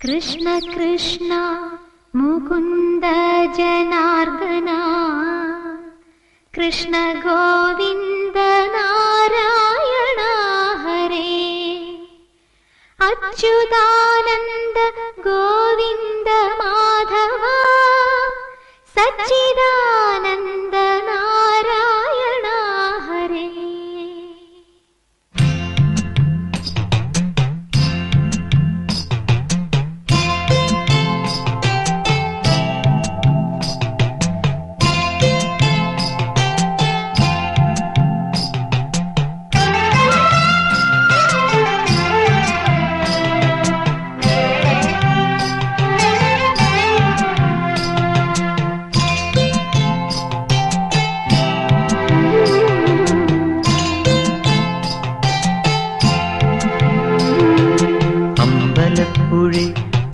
കൃഷ്ണ കൃഷ്ണ മുകുന്ദ ജനാർദ്ദന കൃഷ്ണ ഗോവിന്ദ നാരായണ ഹരേ അച്യുതാനന്ദ ഗോവിന്ദ മാധവ സച്ചിദാനന്ദ നാരായണ ഹരേ.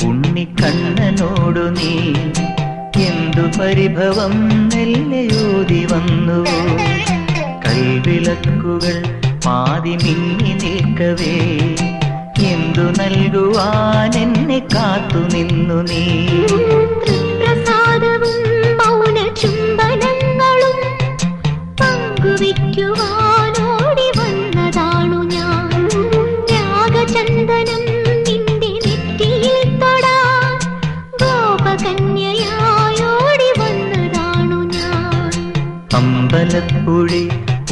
ഉണ്ണിക്കണ്ണനോടു നീ എന്തു പരിഭവം നെല്ലയോതി വന്നു. കൈവിളക്കുകൾ പാതി മിന്നി നിൽക്കവേ എന്തു നൽകുവാൻ എന്നെ കാത്തു നിന്നു നീ. പ്രസാദവും മൗന ചുംബനങ്ങളും പങ്കുവയ്ക്കുവാനോടി വന്നതാണു ഞാൻ. രാഗചന്ദനം കന്യയായോടി വന്നതാണു ഞാൻ. അമ്പലപ്പുഴി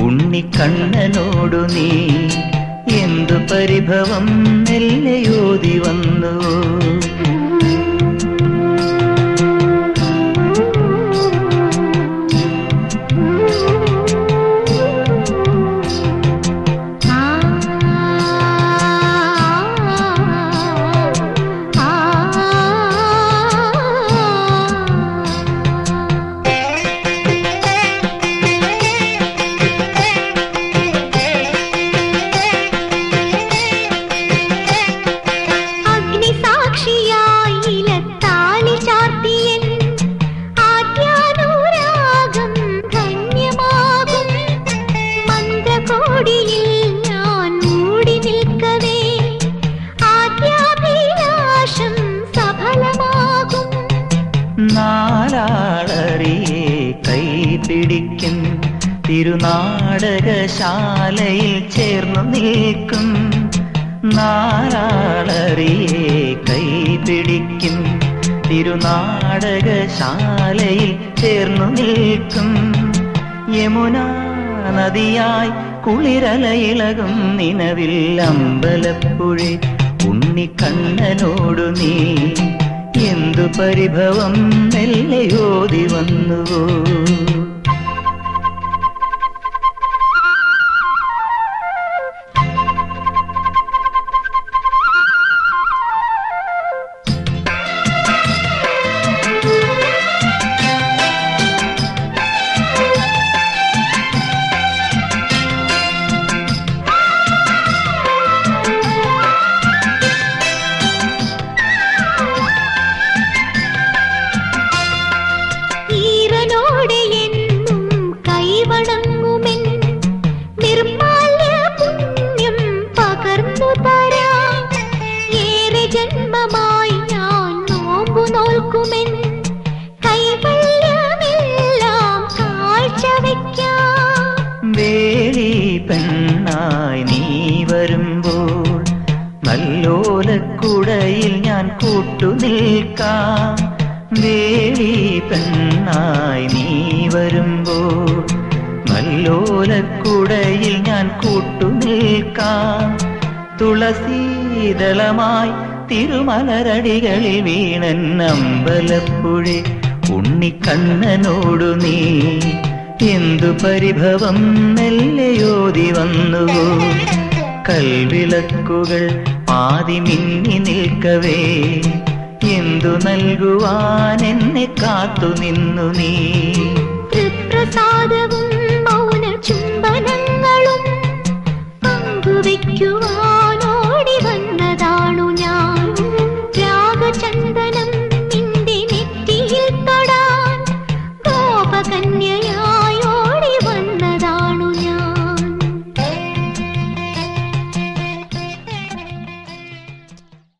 ഉണ്ണിക്കണ്ണനോടു നീ എന്തു പരിഭവം നെല്ലയോതി വന്നു. നാലാളറിയെ കൈപിടിക്കും തിരുനാടകശാലയിൽ ചേർന്നു നിൽക്കും. നാലാളറിയെ കൈപിടിക്കും തിരുനാടകശാലയിൽ ചേർന്നു നിൽക്കും. യമുനാ നദിയായി കുളിരലയിളകും നിലവിൽ അമ്പലപ്പുഴി ഉണ്ണിക്കണ്ണനോടു നീ എന്തു പരിഭവം നെല്ലയോതി വന്നുവോ. ജന്മമായി ഞാൻ നോമ്പു നോൽക്കുമെൻ കൈവല്യമെല്ലാം കാഴ്ചവെക്കാം. വേലി പെണ്ണായി നീ വരുമ്പോൾ നല്ലോലക്കുടയിൽ ഞാൻ കൂട്ടുനിൽക്കാം. വേലി പെണ്ണായി നീ വരുമ്പോൾ നല്ലോലക്കുടയിൽ ഞാൻ കൂട്ടുനിൽക്കാം. തുളസീദളമായി തിരുമലരടികളിൽ വീണൻ അമ്പലപ്പുഴി ഉണ്ണിക്കണ്ണനോടു നീ എന്തു പരിഭവം നെല്ലയോതി വന്നുവോ. കൽവിളക്കുകൾ പാതി മിന്നി നിൽക്കവേ എന്തു നൽകുവാൻ എന്നെ കാത്തു നിന്നു നീ. പ്രസാദവും മൗന ചുംബനങ്ങളും പങ്കുവയ്ക്കുവാനോടി വന്നതാണു ഞാൻ. രാഗചന്ദനം നിന്റെ നെറ്റിയിൽ തൊടാൻ ഗോപകന്യയ